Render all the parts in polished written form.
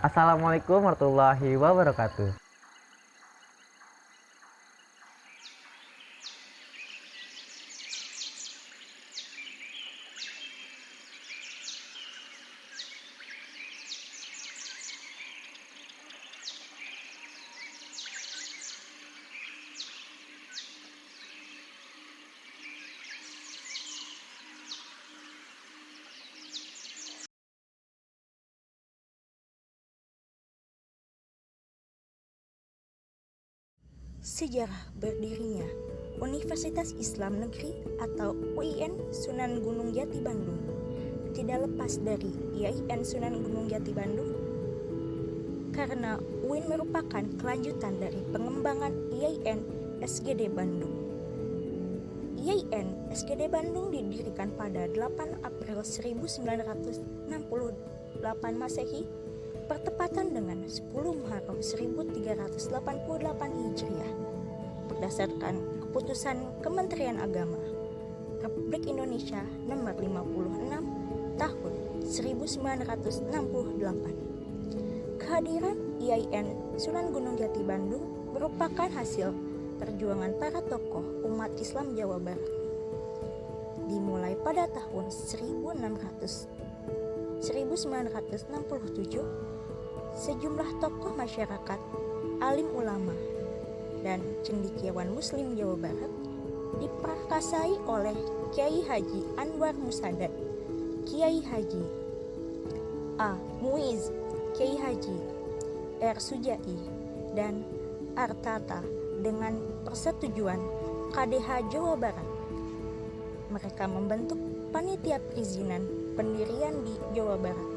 Assalamualaikum warahmatullahi wabarakatuh. Sejarah berdirinya Universitas Islam Negeri atau UIN Sunan Gunung Jati Bandung tidak lepas dari IAIN Sunan Gunung Jati Bandung karena UIN merupakan kelanjutan dari pengembangan IAIN SGD Bandung. IAIN SGD Bandung didirikan pada 8 April 1968 Masehi bertepatan dengan 10 Muharram 1388 Hijriah berdasarkan keputusan Kementerian Agama Republik Indonesia nomor 56 tahun 1968. Kehadiran IAIN Sunan Gunung Jati Bandung merupakan hasil perjuangan para tokoh umat Islam Jawa Barat. Dimulai pada tahun 1967, sejumlah tokoh masyarakat, alim ulama, dan cendekiawan Muslim Jawa Barat diperkasai oleh Kiai Haji Anwar Musadat, Kiai Haji A. Muiz, Kiai Haji R. Sujai, dan Artata dengan persetujuan KDH Jawa Barat. Mereka membentuk panitia perizinan pendirian di Jawa Barat.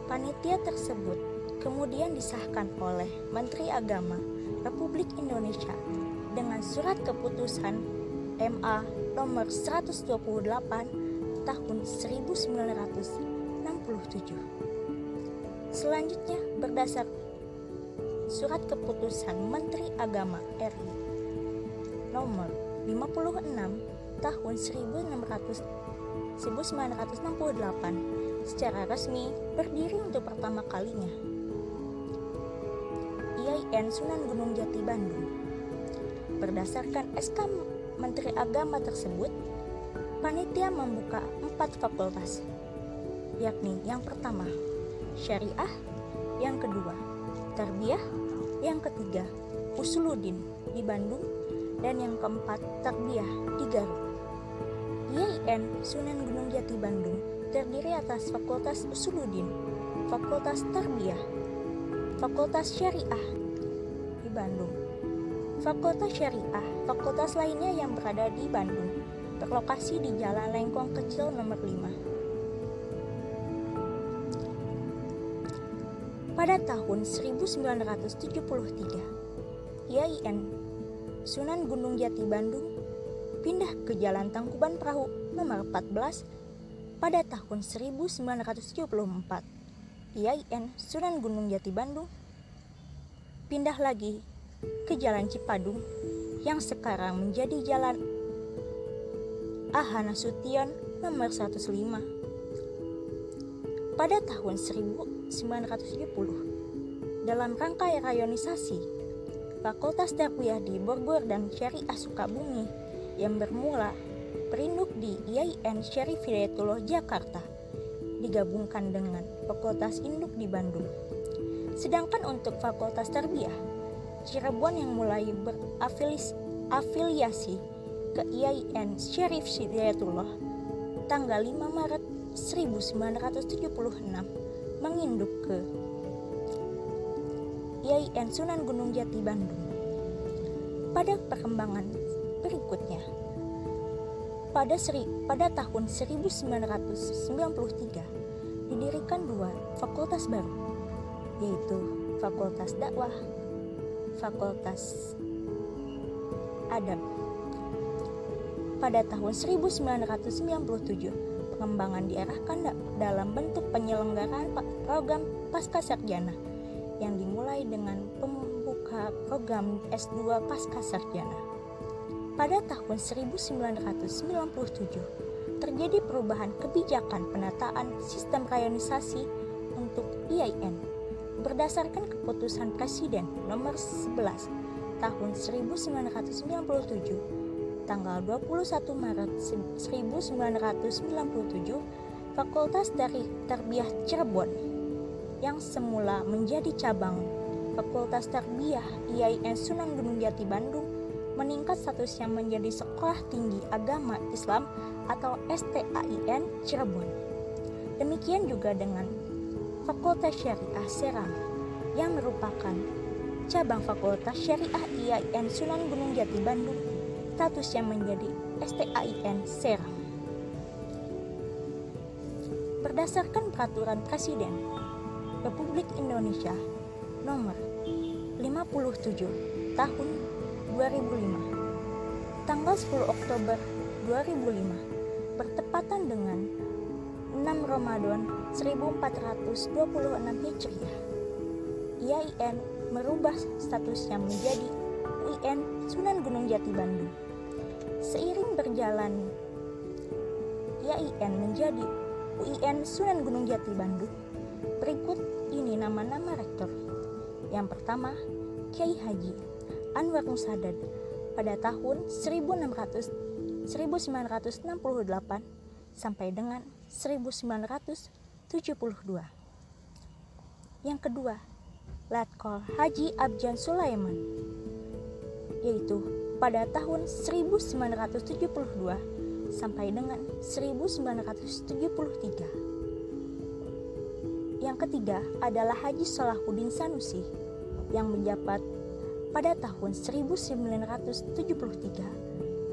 Panitia tersebut kemudian disahkan oleh Menteri Agama Republik Indonesia dengan surat keputusan MA nomor 128 tahun 1967. Selanjutnya berdasar surat keputusan Menteri Agama RI nomor 56 tahun 1968 secara resmi berdiri untuk pertama kalinya. IAIN Sunan Gunung Jati Bandung. Berdasarkan SK Menteri Agama tersebut, panitia membuka 4 fakultas, yakni yang pertama Syariah, yang kedua Tarbiyah, yang ketiga Usuluddin di Bandung, dan yang keempat Tarbiyah di Garut. IAIN Sunan Gunung Jati Bandung terdiri atas Fakultas Usuluddin, Fakultas Tarbiyah, Fakultas Syariah di Bandung. Fakultas Syariah, fakultas lainnya yang berada di Bandung, berlokasi di Jalan Lengkong Kecil nomor 5. Pada tahun 1973, IAIN Sunan Gunung Jati Bandung pindah ke Jalan Tangkuban Perahu nomor 14 pada tahun 1974. IAIN Sunan Gunung Jati Bandung pindah lagi ke Jalan Cipadung yang sekarang menjadi Jalan AH Nasution nomor 105. Pada tahun 1970, dalam rangka rayonisasi, Fakultas Tarbiyah di Bogor dan Syariah Sukabumi yang bermula berinduk di IAIN Syarif Hidayatullah Jakarta digabungkan dengan Fakultas Induk di Bandung. Sedangkan untuk Fakultas Tarbiyah, Cirebon yang mulai berafiliasi ke IAIN Syarif Hidayatullah tanggal 5 Maret 1976 menginduk ke IAIN Sunan Gunung Jati Bandung. Pada perkembangan berikutnya, pada tahun 1993 didirikan 2 fakultas baru, yaitu Fakultas Dakwah, Fakultas Adab. Pada tahun 1997, pengembangan diarahkan dalam bentuk penyelenggaraan program Pascasarjana yang dimulai dengan pembuka program S2 Pascasarjana. Pada tahun 1997, terjadi perubahan kebijakan penataan sistem rayonisasi untuk IAIN berdasarkan keputusan Presiden nomor 11 tahun 1997 tanggal 21 Maret 1997, Fakultas Tarbiyah Cirebon yang semula menjadi cabang Fakultas Tarbiyah IAIN Sunan Gunung Jati Bandung meningkat statusnya menjadi Sekolah Tinggi Agama Islam atau STAIN Cirebon. Demikian juga dengan Fakultas Syariah Seram yang merupakan cabang Fakultas Syariah IAIN Sunan Gunung Jati Bandung, statusnya menjadi STAIN Seram. Berdasarkan Peraturan Presiden Republik Indonesia Nomor 57 Tahun 2005, tanggal 10 Oktober 2005, bertepatan dengan 6 Ramadan 1426 Hijriah, IAIN merubah statusnya menjadi UIN Sunan Gunung Jati Bandung. Seiring berjalan IAIN menjadi UIN Sunan Gunung Jati Bandung, berikut ini nama-nama rektor. Yang pertama, Kyai Haji Anwar Musadad pada tahun 1968 sampai dengan 1972. Yang kedua, Letkol Haji Abjan Sulaiman, yaitu pada tahun 1972 sampai dengan 1973. Yang ketiga adalah Haji Salahuddin Sanusi yang menjabat pada tahun 1973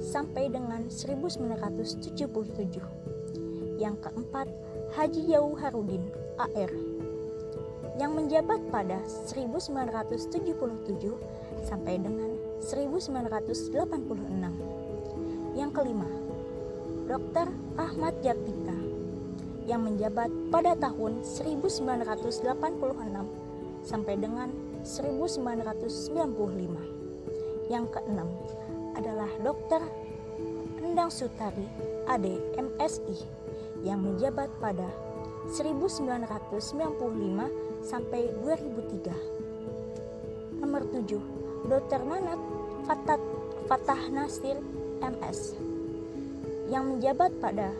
sampai dengan 1977. Yang keempat, Haji Jauharuddin AR yang menjabat pada 1977 sampai dengan 1986. Yang kelima, Dr. Ahmad Jatika yang menjabat pada tahun 1986 sampai dengan 1995. Yang keenam adalah Dr. Endang Sutari AD MSI yang menjabat pada 1995 sampai 2003. Nomor 7, Dr. Nanat Fatah Nasir MS yang menjabat pada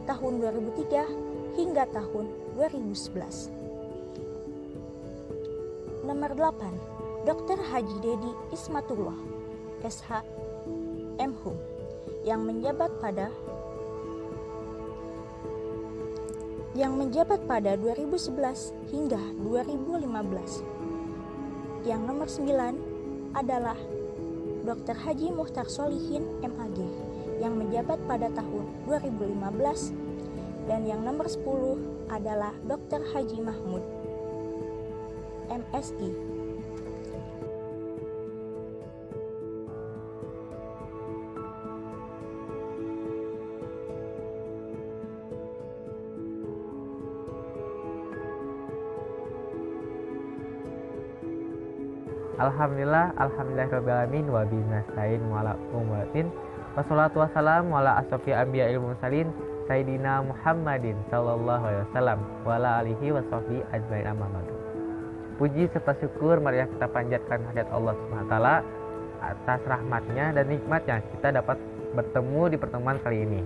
tahun 2003 hingga tahun 2011. Nomor 8, Dr. Haji Dedi Ismatullah SH MHum yang menjabat pada 2011 hingga 2015. Yang nomor 9 adalah Dr. Haji Muhtar Solihin MAG yang menjabat pada tahun 2015, dan yang nomor 10 adalah Dr. Haji Mahmud MSI. Alhamdulillahirrabbilalamin wa bihi nasta'in wa ala ummatin wassalatu wassalamu ala asrofil anbiya'il mursalin Sayyidina Muhammadin sallallahu alaihi wasallam wa ala alihi wa sahbihi ajmain amma ba'du. Puji serta syukur marilah kita panjatkan hadirat Allah Subhanahu wa taala atas rahmatnya dan nikmatnya kita dapat bertemu di pertemuan kali ini.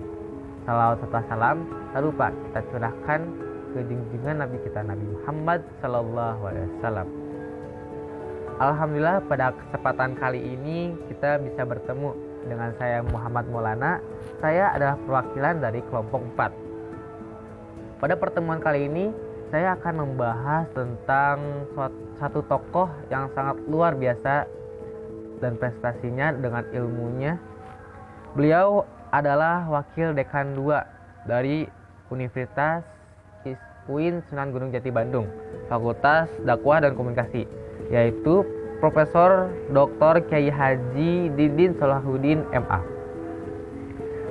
Salawat serta salam tak lupa kita curahkan ke junjungan Nabi kita Nabi Muhammad sallallahu alaihi wasallam. Alhamdulillah pada kesempatan kali ini kita bisa bertemu dengan saya Muhammad Maulana. Saya adalah perwakilan dari kelompok 4. Pada pertemuan kali ini saya akan membahas tentang satu tokoh yang sangat luar biasa dan prestasinya dengan ilmunya. Beliau adalah wakil dekan 2 dari Universitas UIN Sunan Gunung Jati Bandung, Fakultas Dakwah dan Komunikasi, yaitu Profesor Dr. Kyai Haji Didin Salahuddin MA.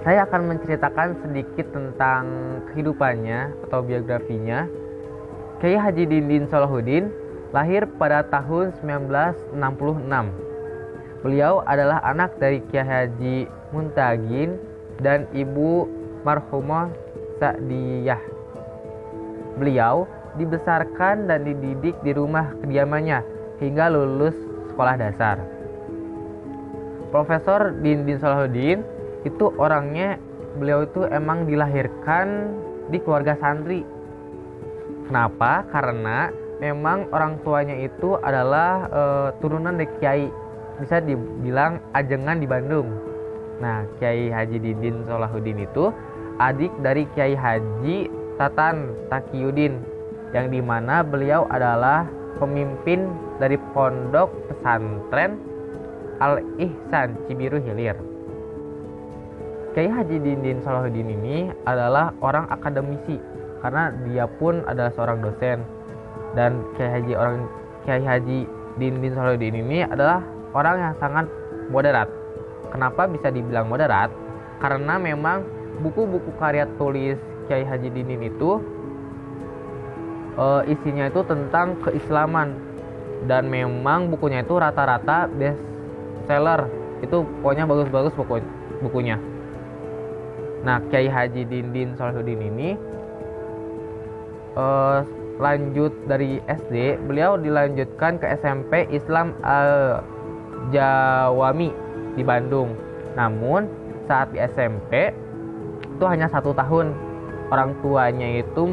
Saya akan menceritakan sedikit tentang kehidupannya atau biografinya. Kyai Haji Didin Salahuddin lahir pada tahun 1966. Beliau adalah anak dari Kyai Haji Muntagin dan Ibu marhumah Sa'diyah. Beliau dibesarkan dan dididik di rumah kediamannya hingga lulus sekolah dasar. Profesor Dindin Salahuddin itu orangnya, beliau itu emang dilahirkan di keluarga santri. Kenapa? Karena memang orang tuanya itu adalah turunan dari kiai, bisa dibilang ajengan di Bandung. Nah, Kiai Haji Dindin Salahuddin itu adik dari Kiai Haji Tatan Taqiyuddin, yang dimana beliau adalah pemimpin dari pondok pesantren Al-Ihsan Cibiru Hilir. Kiai Haji Dindin Salahuddin ini adalah orang akademisi karena dia pun adalah seorang dosen, dan Kiai Haji Dindin Salahuddin ini adalah orang yang sangat moderat. Kenapa bisa dibilang moderat? Karena memang buku-buku karya tulis Kiai Haji Dindin itu isinya itu tentang keislaman, dan memang bukunya itu rata-rata best seller. Itu pokoknya bagus-bagus bukunya. Nah, Kiai Haji Dindin Salahuddin ini lanjut dari SD, beliau dilanjutkan ke SMP Islam Al-Jawami di Bandung. Namun saat di SMP itu hanya 1 tahun. Orang tuanya itu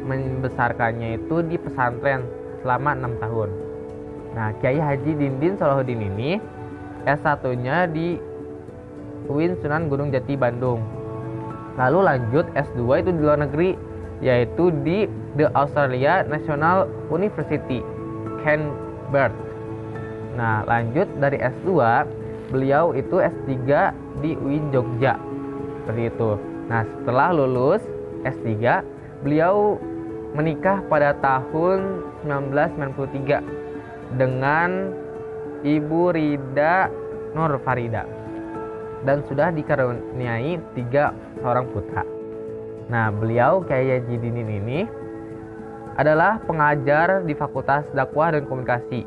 membesarkannya itu di pesantren selama 6 tahun. Nah, Kiai Haji Dindin Salahuddin ini S1-nya di UIN Sunan Gunung Jati Bandung. Lalu lanjut S2 itu di luar negeri, yaitu di The Australia National University, Canberra. Nah, lanjut dari S2, beliau itu S3 di UIN Jogja. Seperti itu. Nah, setelah lulus S3, beliau menikah pada tahun 1993 dengan Ibu Rida Nur Farida, dan sudah dikaruniai 3 seorang putra. Nah, beliau Kiai Haji Dindin ini adalah pengajar di Fakultas Dakwah dan Komunikasi.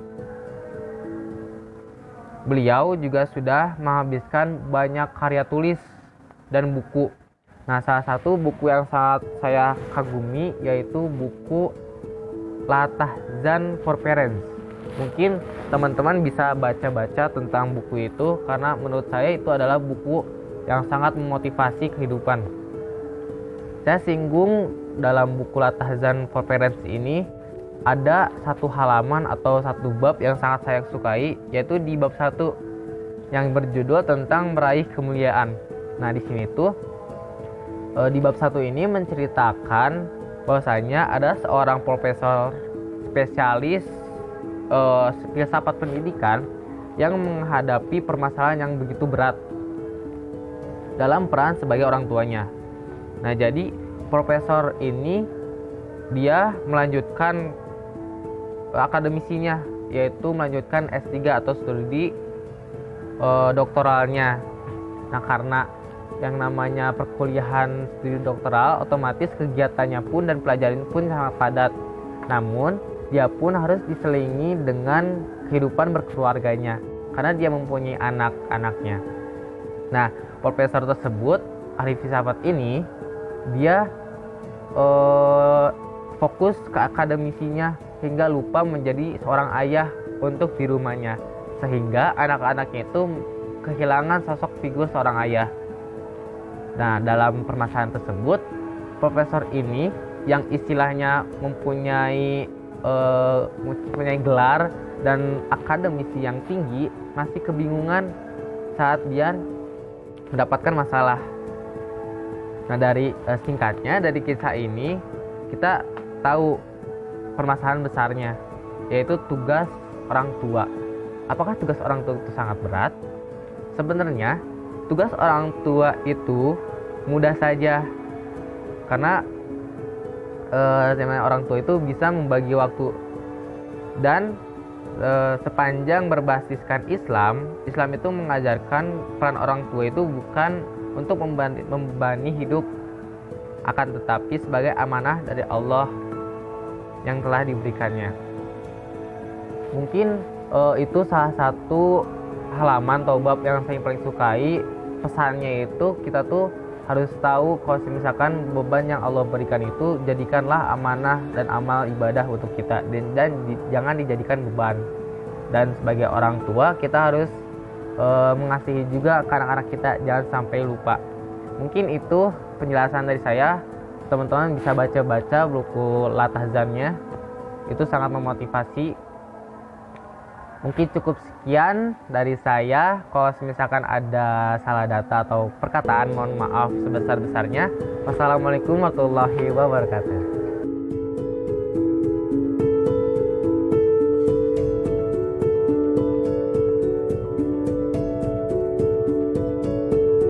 Beliau juga sudah menghabiskan banyak karya tulis dan buku. Nah, salah satu buku yang sangat saya kagumi yaitu buku Latahzan for Parents. Mungkin teman-teman bisa baca-baca tentang buku itu, karena menurut saya itu adalah buku yang sangat memotivasi kehidupan. Saya singgung dalam buku Latahzan for Parents ini ada satu halaman atau satu bab yang sangat saya sukai, yaitu di bab 1 yang berjudul tentang meraih kemuliaan. Nah, di sini tuh di bab 1 ini menceritakan bahwasanya ada seorang profesor spesialis filsafat pendidikan yang menghadapi permasalahan yang begitu berat dalam peran sebagai orang tuanya. Nah, jadi profesor ini dia melanjutkan akademisinya, yaitu melanjutkan S3 atau studi doktoralnya. Nah, karena yang namanya perkuliahan studi doktoral, otomatis kegiatannya pun dan pelajaran pun sangat padat. Namun dia pun harus diselingi dengan kehidupan berkeluarganya karena dia mempunyai anak-anaknya. Nah, profesor tersebut, ahli filsafat ini, dia fokus ke akademisinya hingga lupa menjadi seorang ayah untuk di rumahnya, sehingga anak-anaknya itu kehilangan sosok figur seorang ayah. Nah, dalam permasalahan tersebut, profesor ini yang istilahnya mempunyai gelar dan akademisi yang tinggi masih kebingungan saat dia mendapatkan masalah. Nah, dari singkatnya dari kisah ini kita tahu permasalahan besarnya, yaitu tugas orang tua. Apakah tugas orang tua itu sangat berat? Sebenarnya tugas orang tua itu mudah saja, karena orang tua itu bisa membagi waktu, dan sepanjang berbasiskan Islam itu mengajarkan peran orang tua itu bukan untuk membebani hidup, akan tetapi sebagai amanah dari Allah yang telah diberikannya. Mungkin itu salah satu halaman atau bab yang saya paling sukai. Pesannya itu kita tuh harus tahu kalau misalkan beban yang Allah berikan itu jadikanlah amanah dan amal ibadah untuk kita, dan jangan dijadikan beban. Dan sebagai orang tua kita harus mengasihi juga ke anak-anak kita, jangan sampai lupa. Mungkin itu penjelasan dari saya. Teman-teman bisa baca-baca buku Latahzannya, itu sangat memotivasi. Mungkin cukup sekian dari saya. Kalau misalkan ada salah data atau perkataan, mohon maaf sebesar-besarnya. Wassalamualaikum warahmatullahi wabarakatuh.